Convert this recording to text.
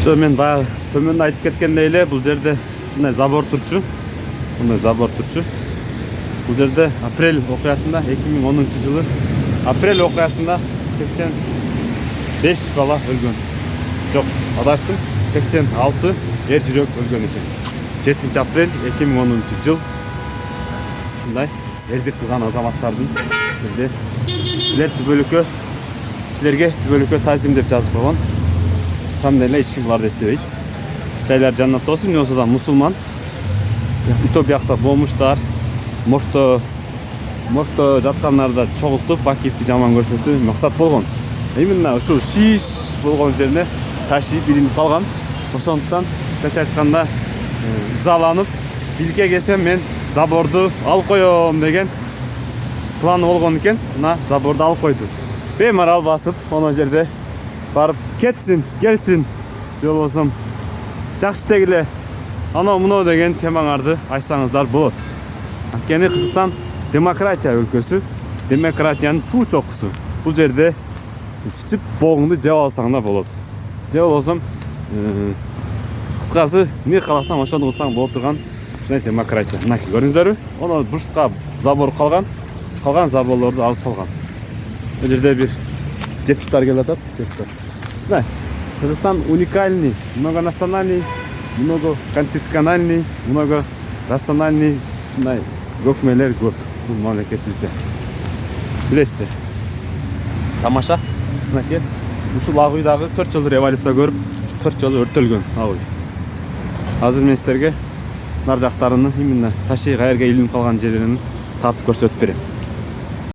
Мен баягы төмөндө айтып кеткендей эле бул жерде мындай забор турчу. Мындай забор турчу. Бул жерде апрель окуясында 2010 жылы апрель окуясында 85 бала өлгөн. Жок, адаштым. 86 эр жүрөк өлгөн экен. 7 апрель 2010 жыл. Мындай эрдик кылган азаматтардын жерде силерге түбөлүккө тазим деп жазып койгон. Сам деле эч ким буларды эстебейт. Жайлар жаннатта болсун, мен осодан мусулман. Ито биякта болмуштар, морто жаткандарда чогултуп, пакетти жаман көрсөтүү максат болгон. Именно ушул шиш болгон жерине ташып илинип калган. Ошондуктан кыска айтканда ызаланып, билге келсем мен заборду алып коем деген планы болгон экен. Мына заборду алып койду. Беймарал басып, оно жерде барып кетсин, келсин. Же болбосо жакшы дегиле анау мынау деген темаңарды айтсаңыздар болот. Анткени Кыргызстан демократия өлкөсү, демократиянын туу чокусу. Бул жерде чичип боңду жеп алсаң да болот. Же болбосо кыскасы эмне кааласаң ошону кылсаң боло турган ушундай демократия. Мынакей көрүңүздөрбү? Оно бурчтукка забор калган заборлорду алып салган. Бул жерде бир жепчуттар келип атат. Ушундай. Кыргызстан уникальный, многонациональный, многоконфессиональный, многорациональный ушундай өкмөлөр көп бул мамлекетибизде. Билесиздер. Тамаша. Мынакей ушул ак уйдагы 4 жыл революция көрүп, 4 жыл өртөлгөн ак уй. Азыр мен силерге нар жактарынын именно таши каерге илинип калган жерлерин тартып көрсөтүп берем.